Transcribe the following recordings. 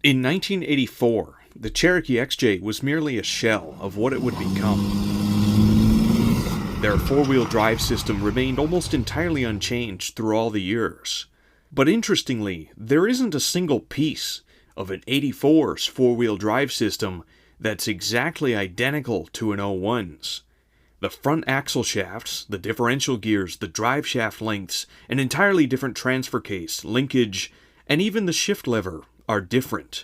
In 1984, the Cherokee XJ was merely a shell of what it would become. Their four-wheel drive system remained almost entirely unchanged through all the years. But interestingly, there isn't a single piece of an 84's four-wheel drive system that's exactly identical to an 01's. The front axle shafts, the differential gears, the drive shaft lengths, an entirely different transfer case, linkage, and even the shift lever are different.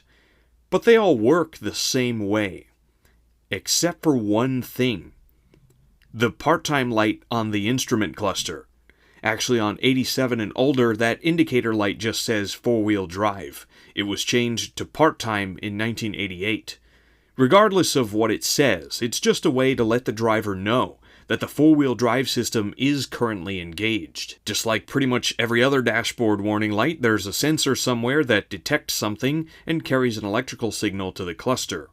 But they all work the same way. Except for one thing. The part-time light on the instrument cluster. Actually, on 87 and older, that indicator light just says four-wheel drive. It was changed to part-time in 1988. Regardless of what it says, it's just a way to let the driver know that the four-wheel drive system is currently engaged. Just like pretty much every other dashboard warning light, there's a sensor somewhere that detects something and carries an electrical signal to the cluster.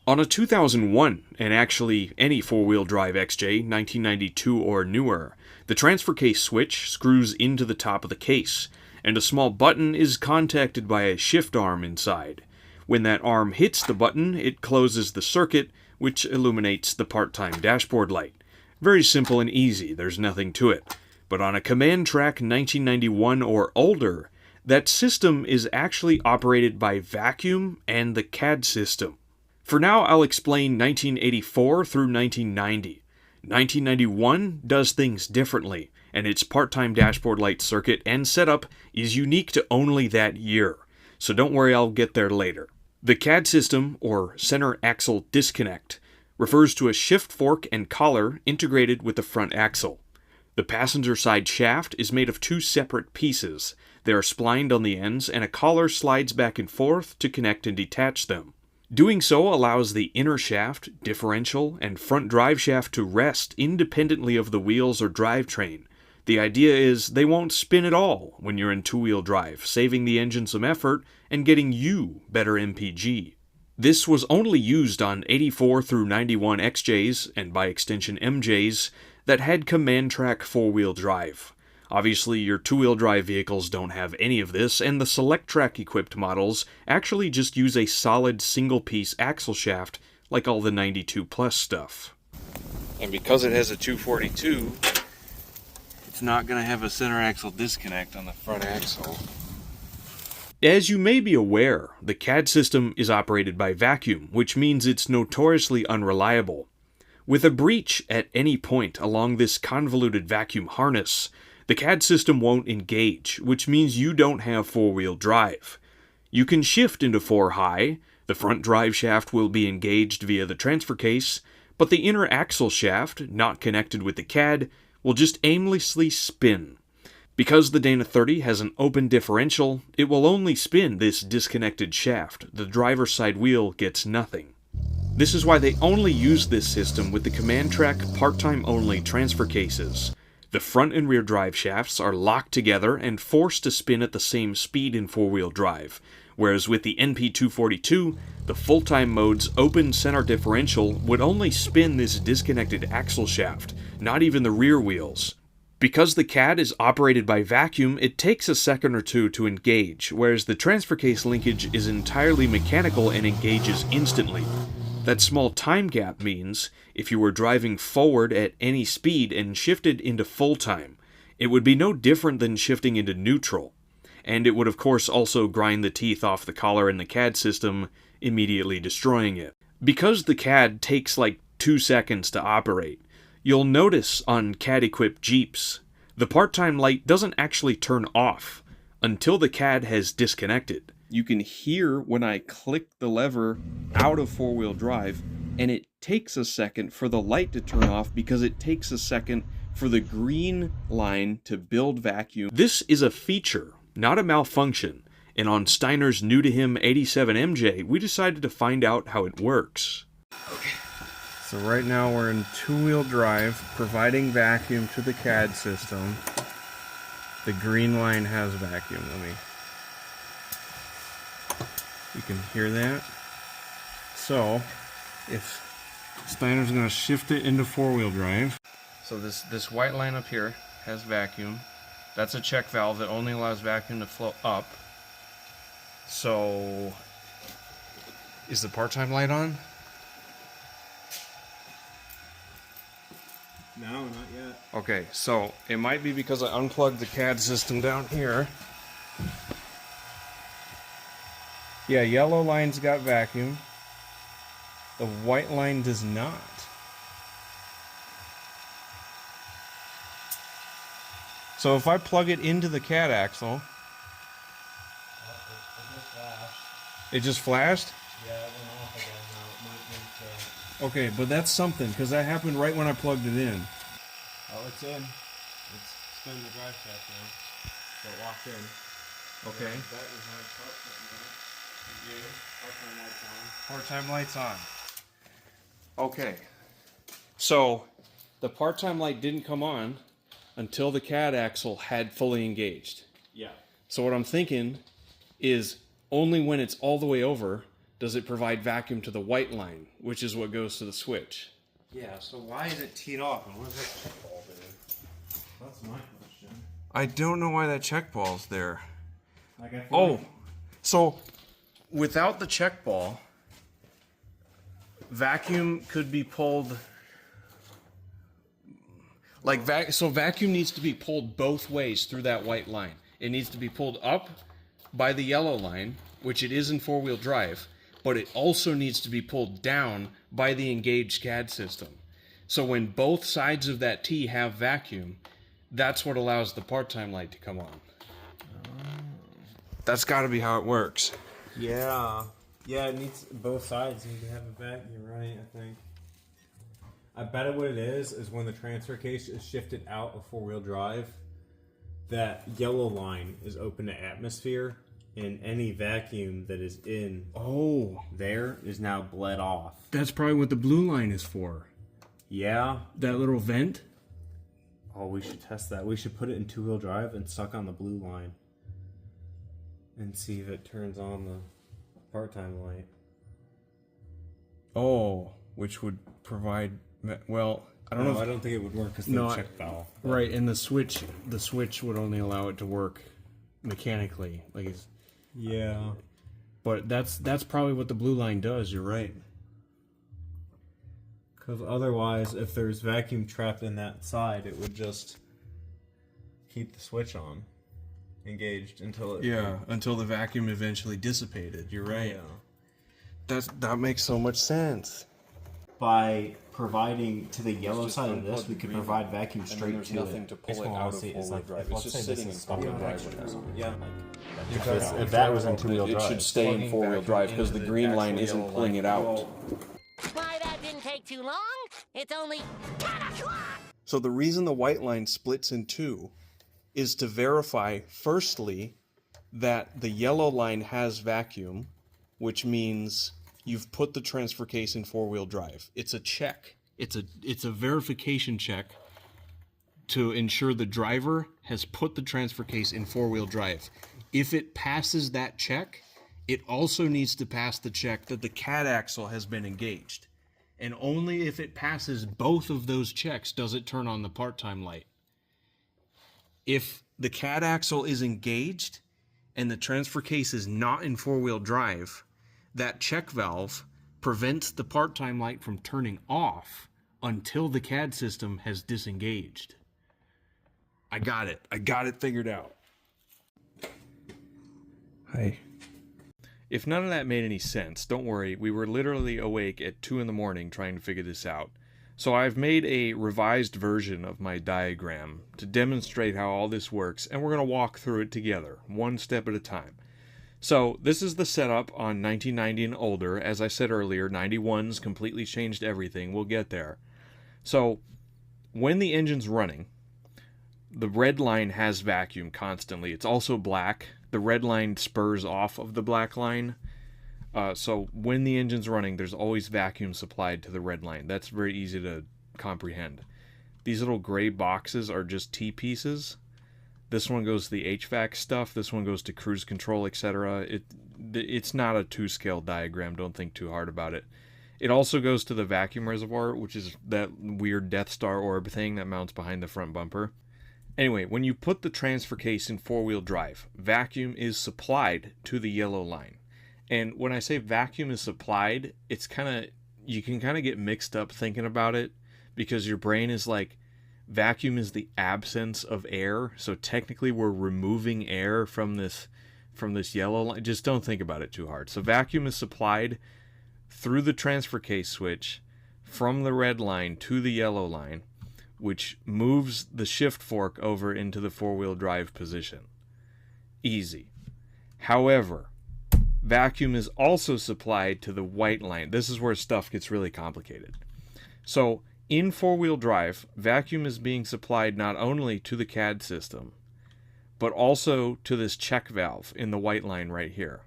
On a 2001, and actually any four-wheel drive XJ, 1992 or newer, the transfer case switch screws into the top of the case, and a small button is contacted by a shift arm inside. When that arm hits the button, it closes the circuit, which illuminates the part-time dashboard light. Very simple and easy, there's nothing to it. But on a command track 1991 or older, that system is actually operated by vacuum and the CAD system. For now, I'll explain 1984 through 1990. 1991 does things differently, and its part-time dashboard light circuit and setup is unique to only that year. So don't worry, I'll get there later. The CAD system, or center axle disconnect, refers to a shift fork and collar integrated with the front axle. The passenger side shaft is made of two separate pieces. They are splined on the ends, and a collar slides back and forth to connect and detach them. Doing so allows the inner shaft, differential, and front drive shaft to rest independently of the wheels or drivetrain. The idea is they won't spin at all when you're in two-wheel drive, saving the engine some effort and getting you better MPG. This was only used on 84 through 91 XJs, and by extension MJs, that had command track four-wheel drive. Obviously, your two-wheel drive vehicles don't have any of this, and the Select Track equipped models actually just use a solid single-piece axle shaft like all the 92 Plus stuff. And because it has a 242, it's not going to have a center axle disconnect on the front axle. As you may be aware, the CAD system is operated by vacuum, which means it's notoriously unreliable. With a breach at any point along this convoluted vacuum harness, the CAD system won't engage, which means you don't have four-wheel drive. You can shift into 4-high, the front drive shaft will be engaged via the transfer case, but the inner axle shaft, not connected with the CAD, will just aimlessly spin. Because the Dana 30 has an open differential, it will only spin this disconnected shaft. The driver's side wheel gets nothing. This is why they only use this system with the command track part-time only transfer cases. The front and rear drive shafts are locked together and forced to spin at the same speed in four-wheel drive, whereas with the NP242, the full-time mode's open center differential would only spin this disconnected axle shaft, not even the rear wheels. Because the CAD is operated by vacuum, it takes a second or two to engage, whereas the transfer case linkage is entirely mechanical and engages instantly. That small time gap means, if you were driving forward at any speed and shifted into full time, it would be no different than shifting into neutral. And it would of course also grind the teeth off the collar in the CAD system, immediately destroying it. Because the CAD takes like 2 seconds to operate, you'll notice on CAD-equipped Jeeps, the part-time light doesn't actually turn off until the CAD has disconnected. You can hear when I click the lever out of four-wheel drive, and it takes a second for the light to turn off because it takes a second for the green line to build vacuum. This is a feature, not a malfunction, and on Steiner's new to him 87 MJ, we decided to find out how it works. Okay. So right now we're in two-wheel drive, providing vacuum to the CAD system. The green line has vacuum. You can hear that. So, if Steiner's going to shift it into four-wheel drive. So this white line up here has vacuum. That's a check valve that only allows vacuum to flow up. So Is the part-time light on? No, not yet. Okay, so it might be because I unplugged the CAD system down here. Yeah, yellow line's got vacuum. The white line does not. So if I plug it into the CAD axle, it just flashed? Yeah, it went off again now. It might need to... Okay, but that's something, because that happened right when I plugged it in. Oh, it's in. It's spinning the drive shaft now. So it locked in. Okay. That is my part-time lights on. Part-time lights on. Okay. So, the part-time light didn't come on until the CAD axle had fully engaged. Yeah. So what I'm thinking is only when it's all the way over does it provide vacuum to the white line, which is what goes to the switch. Yeah, so why is it teed off and what is that check ball doing? That's my question. I don't know why that check ball's there. Like I feel Oh, like... so without the check ball, vacuum could be pulled. So vacuum needs to be pulled both ways through that white line. It needs to be pulled up by the yellow line, which it is in four-wheel drive, but it also needs to be pulled down by the engaged CAD system. So when both sides of that T have vacuum, that's what allows the part-time light to come on. That's got to be how it works. Yeah. Yeah, it needs... Both sides need to have a vacuum, right, I think. I bet it what it is when the transfer case is shifted out of four-wheel drive, that yellow line is open to atmosphere, and any vacuum that is in there is now bled off. That's probably what the blue line is for. Yeah. That little vent? Oh, we should test that. We should put it in two-wheel drive and suck on the blue line. And see if it turns on the part-time light. Oh, which would provide... Well, I don't know. I don't think it would work because the check valve. Right, and the switch would only allow it to work mechanically. Yeah. But that's probably what the blue line does. You're right. Because otherwise, if there's vacuum trapped in that side, it would just keep the switch on, engaged until it... until the vacuum eventually dissipated. You're right. Yeah. That makes so much sense. By providing to the yellow side of this, we could provide vacuum straight to nothing it. to pull it out of four-wheel drive. It's just sitting in four-wheel drive right now. Yeah. If that was in two-wheel drive, it should stay in four-wheel drive because the green line isn't pulling it out. Why, that didn't take too long. It's only 10 o'clock. So the reason the white line splits in two is to verify, firstly, that the yellow line has vacuum, which means you've put the transfer case in four-wheel drive. It's a check. It's a verification check to ensure the driver has put the transfer case in four-wheel drive. If it passes that check, it also needs to pass the check that the CAD axle has been engaged. And only if it passes both of those checks does it turn on the part-time light. If the CAD axle is engaged and the transfer case is not in four-wheel drive, that check valve prevents the part-time light from turning off until the CAD system has disengaged. I got it. I got it figured out. Hi. If none of that made any sense, don't worry. We were literally awake at 2 in the morning trying to figure this out. So I've made a revised version of my diagram to demonstrate how all this works, and we're going to walk through it together, one step at a time. So this is the setup on 1990 and older. As I said earlier, 91's completely changed everything. We'll get there. So when the engine's running, the red line has vacuum constantly. It's also black. The red line spurs off of the black line. So when the engine's running, there's always vacuum supplied to the red line. That's very easy to comprehend. These little gray boxes are just T-pieces. This one goes to the HVAC stuff. This one goes to cruise control, etc. It's not a two-scale diagram. Don't think too hard about it. It also goes to the vacuum reservoir, which is that weird Death Star orb thing that mounts behind the front bumper. Anyway, when you put the transfer case in four-wheel drive, vacuum is supplied to the yellow line. And when I say vacuum is supplied, it's kind of, you can kind of get mixed up thinking about it, because your brain is like, vacuum is the absence of air. So technically we're removing air from this yellow line. Just don't think about it too hard. So vacuum is supplied through the transfer case switch from the red line to the yellow line, which moves the shift fork over into the four-wheel drive position. Easy. However, vacuum is also supplied to the white line. This is where stuff gets really complicated. So in four-wheel drive, vacuum is being supplied not only to the CAD system, but also to this check valve in the white line right here.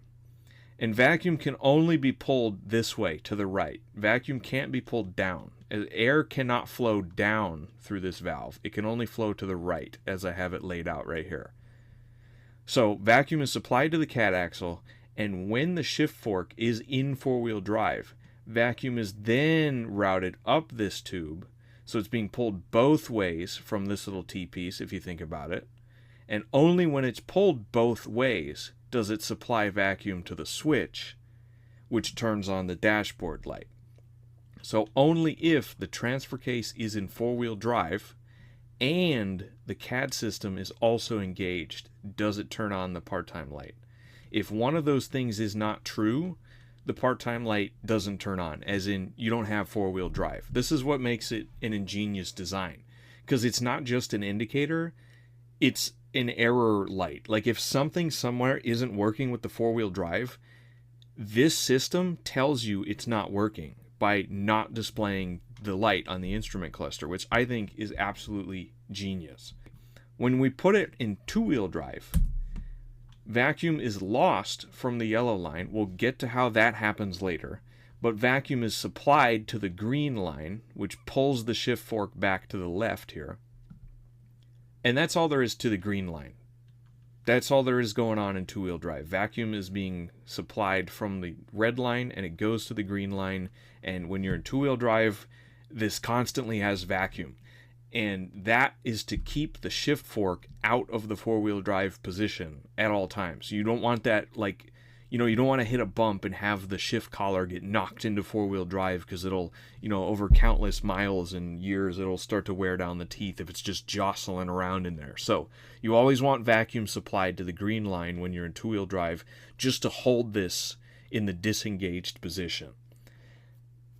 And vacuum can only be pulled this way, to the right. Vacuum can't be pulled down. Air cannot flow down through this valve. It can only flow to the right, as I have it laid out right here. So vacuum is supplied to the CAD axle, and when the shift fork is in four-wheel drive, vacuum is then routed up this tube. So it's being pulled both ways from this little T-piece, if you think about it. And only when it's pulled both ways does it supply vacuum to the switch, which turns on the dashboard light. So only if the transfer case is in four-wheel drive and the CAD system is also engaged does it turn on the part-time light. If one of those things is not true, the part-time light doesn't turn on, as in you don't have four-wheel drive. This is what makes it an ingenious design, because it's not just an indicator, it's an error light. Like if something somewhere isn't working with the four-wheel drive, this system tells you it's not working by not displaying the light on the instrument cluster, which I think is absolutely genius. When we put it in two-wheel drive, vacuum is lost from the yellow line. We'll get to how that happens later. But vacuum is supplied to the green line, which pulls the shift fork back to the left here. And that's all there is to the green line. That's all there is going on in two-wheel drive. Vacuum is being supplied from the red line, and it goes to the green line. And when you're in two-wheel drive, this constantly has vacuum. And that is to keep the shift fork out of the four-wheel drive position at all times. You don't want that, like, you don't want to hit a bump and have the shift collar get knocked into four-wheel drive, because it'll, over countless miles and years, it'll start to wear down the teeth if it's just jostling around in there. So you always want vacuum supplied to the green line when you're in two-wheel drive, just to hold this in the disengaged position.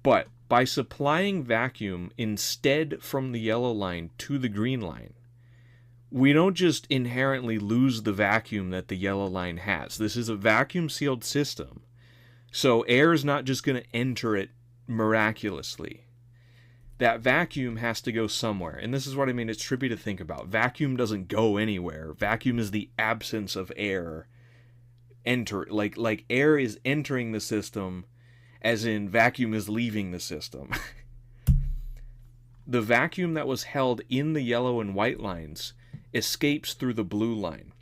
But by supplying vacuum instead from the yellow line to the green line, we don't just inherently lose the vacuum that the yellow line has. This is a vacuum sealed system. So air is not just going to enter it miraculously. That vacuum has to go somewhere. And this is what I mean, it's trippy to think about. Vacuum doesn't go anywhere. Vacuum is the absence of air. Like air is entering the system, as in vacuum is leaving the system. The vacuum that was held in the yellow and white lines escapes through the blue line.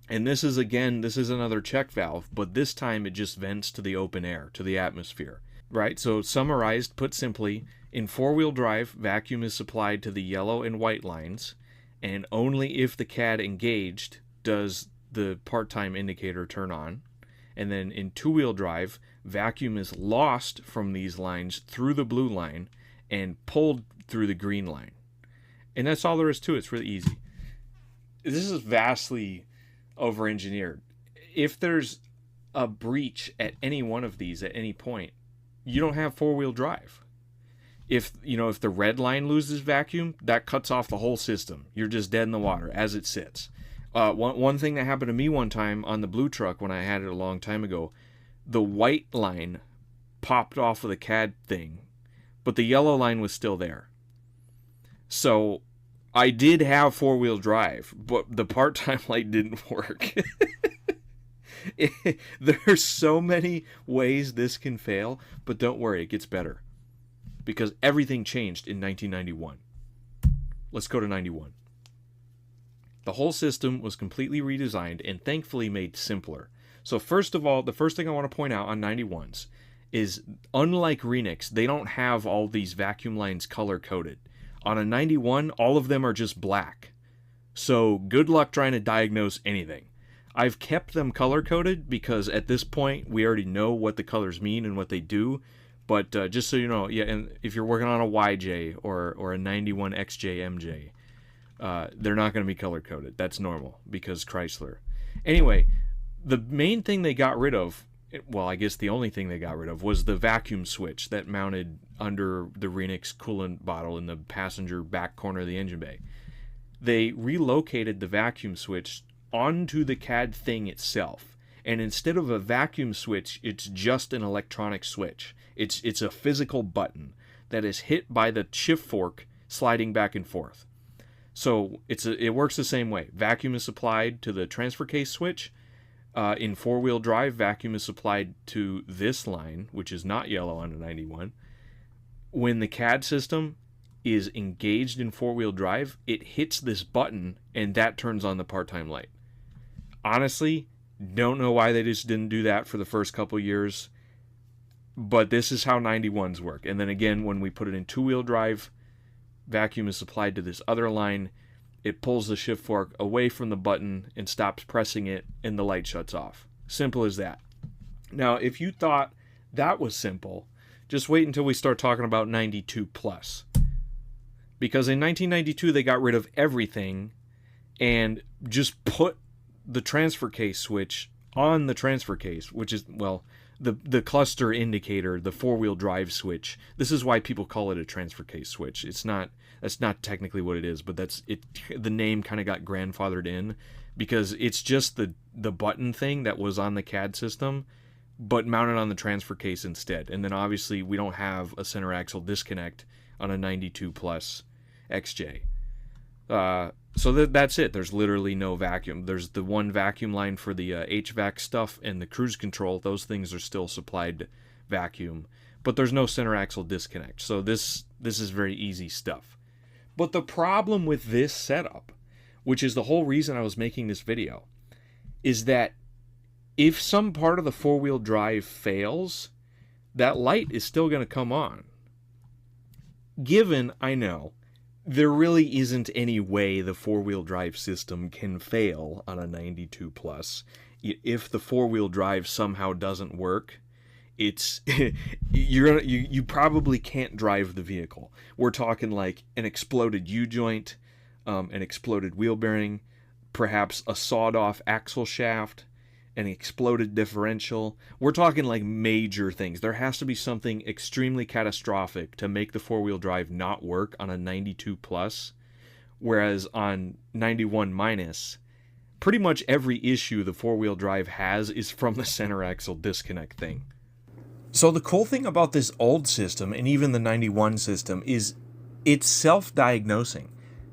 And this is another check valve, but this time it just vents to the open air, to the atmosphere. Right? So summarized, put simply, in four-wheel drive, vacuum is supplied to the yellow and white lines, and only if the CAD engaged does the part-time indicator turn on. And then in two-wheel drive, vacuum is lost from these lines through the blue line and pulled through the green line. And that's all there is to it. It's really easy. This is vastly over-engineered. If there's a breach at any one of these at any point, you don't have four-wheel drive. If the red line loses vacuum, that cuts off the whole system. You're just dead in the water as it sits. One thing that happened to me one time on the blue truck when I had it a long time ago, the white line popped off of the CAD thing, but the yellow line was still there. So I did have four-wheel drive, but the part-time light didn't work. There's so many ways this can fail, but don't worry, it gets better. Because everything changed in 1991. Let's go to 91. The whole system was completely redesigned and thankfully made simpler. So first of all, the first thing I want to point out on 91s is, unlike Renix, they don't have all these vacuum lines color-coded. On a 91, all of them are just black. So good luck trying to diagnose anything. I've kept them color-coded because at this point we already know what the colors mean and what they do. But just so you know, yeah, and if you're working on a YJ or a 91 XJ MJ, they're not going to be color-coded. That's normal because Chrysler. Anyway, the main thing they got rid of, well, I guess the only thing they got rid of, was the vacuum switch that mounted under the Renix coolant bottle in the passenger back corner of the engine bay. They relocated the vacuum switch onto the CAD thing itself. And instead of a vacuum switch, it's just an electronic switch. It's a physical button that is hit by the shift fork sliding back and forth. So it works the same way. Vacuum is supplied to the transfer case switch. In four-wheel drive, vacuum is supplied to this line, which is not yellow on a 91. When the CAD system is engaged in four-wheel drive, it hits this button, and that turns on the part-time light. Honestly, don't know why they just didn't do that for the first couple years, but this is how 91s work. And then again, when we put it in two-wheel drive, vacuum is supplied to this other line. It pulls the shift fork away from the button and stops pressing it, and the light shuts off. Simple as that. Now, if you thought that was simple, just wait until we start talking about 92 plus. Because in 1992, they got rid of everything and just put the transfer case switch on the transfer case, which is, well, the cluster indicator, the four-wheel drive switch. This is why people call it a transfer case switch. That's not technically what it is, but that's it. The name kind of got grandfathered in because it's just the button thing that was on the CAD system, but mounted on the transfer case instead. And then obviously we don't have a center axle disconnect on a 92 plus XJ. So that's it. There's literally no vacuum. There's the one vacuum line for the HVAC stuff and the cruise control. Those things are still supplied vacuum, but there's no center axle disconnect. So this is very easy stuff. But the problem with this setup, which is the whole reason I was making this video, is that if some part of the four-wheel drive fails, that light is still going to come on. Given, I know, there really isn't any way the four-wheel drive system can fail on a 92 plus. If the four-wheel drive somehow doesn't work, it's you probably can't drive the vehicle. We're talking like an exploded U-joint, an exploded wheel bearing, perhaps a sawed-off axle shaft, an exploded differential. We're talking like major things. There has to be something extremely catastrophic to make the four-wheel drive not work on a 92 plus, whereas on 91 minus, pretty much every issue the four-wheel drive has is from the center axle disconnect thing. So the cool thing about this old system, and even the 91 system, is it's self-diagnosing.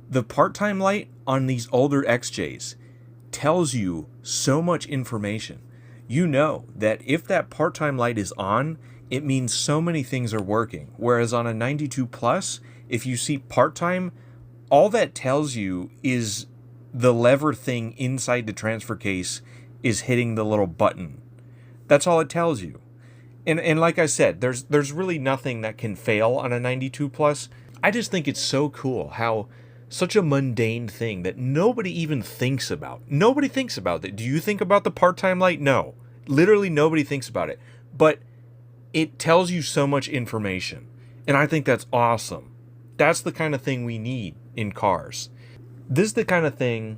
The part-time light on these older XJs tells you so much information. You know that if that part-time light is on, it means so many things are working. Whereas on a 92 plus, if you see part-time, all that tells you is the lever thing inside the transfer case is hitting the little button. That's all it tells you. And like I said, there's really nothing that can fail on a 92 plus. I just think it's so cool how such a mundane thing that nobody even thinks about. Nobody thinks about it. Do you think about the part-time light? No. Literally nobody thinks about it. But it tells you so much information. And I think that's awesome. That's the kind of thing we need in cars. This is the kind of thing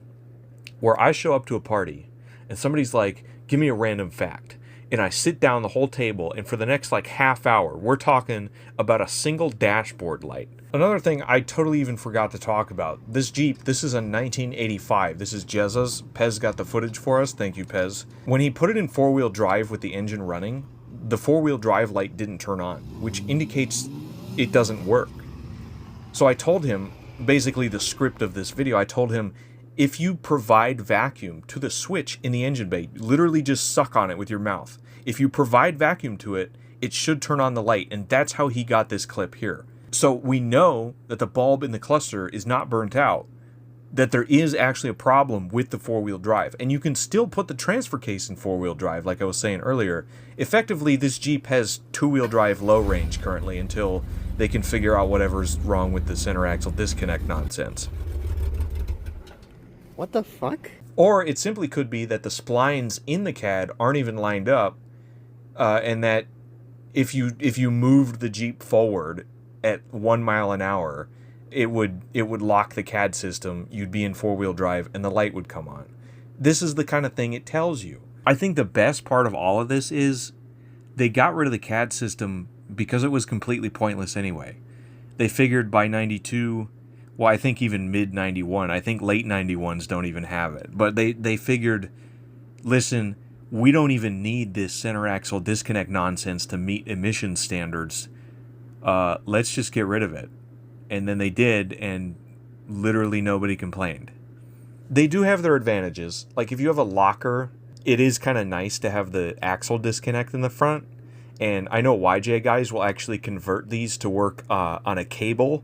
where I show up to a party and somebody's like, give me a random fact. And I sit down the whole table, and for the next like half hour, we're talking about a single dashboard light. Another thing I totally even forgot to talk about. This Jeep, this is a 1985. This is Jezza's. Pez got the footage for us. Thank you, Pez. When he put it in four-wheel drive with the engine running, the four-wheel drive light didn't turn on, which indicates it doesn't work. So I told him, basically the script of this video, I told him, if you provide vacuum to the switch in the engine bay, literally just suck on it with your mouth. If you provide vacuum to it, it should turn on the light, and that's how he got this clip here. So we know that the bulb in the cluster is not burnt out, that there is actually a problem with the four-wheel drive, and you can still put the transfer case in four-wheel drive, like I was saying earlier. Effectively, this Jeep has two-wheel drive low range currently until they can figure out whatever's wrong with the center axle disconnect nonsense. What the fuck? Or it simply could be that the splines in the CAD aren't even lined up, and that if you moved the Jeep forward at 1 mile an hour, it would lock the CAD system, you'd be in four-wheel drive, and the light would come on. This is the kind of thing it tells you. I think the best part of all of this is they got rid of the CAD system because it was completely pointless anyway. They figured by 92, well, I think even mid-91, I think late 91s don't even have it. But they figured, listen, we don't even need this center axle disconnect nonsense to meet emission standards. Let's just get rid of it. And then they did, and literally nobody complained. They do have their advantages. Like if you have a locker, it is kind of nice to have the axle disconnect in the front. And I know YJ guys will actually convert these to work on a cable.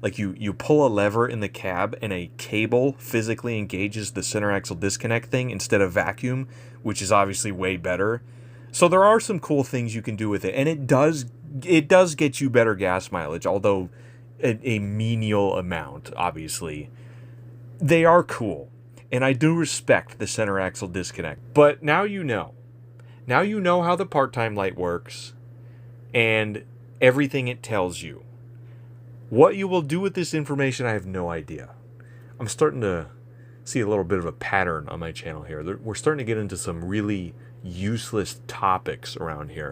Like you pull a lever in the cab and a cable physically engages the center axle disconnect thing instead of vacuum, which is obviously way better. So there are some cool things you can do with it. And it does get you better gas mileage, although a menial amount, obviously. They are cool, and I do respect the center axle disconnect. But now you know. Now you know how the part-time light works and everything it tells you. What you will do with this information, I have no idea. I'm starting to see a little bit of a pattern on my channel here. We're starting to get into some really useless topics around here.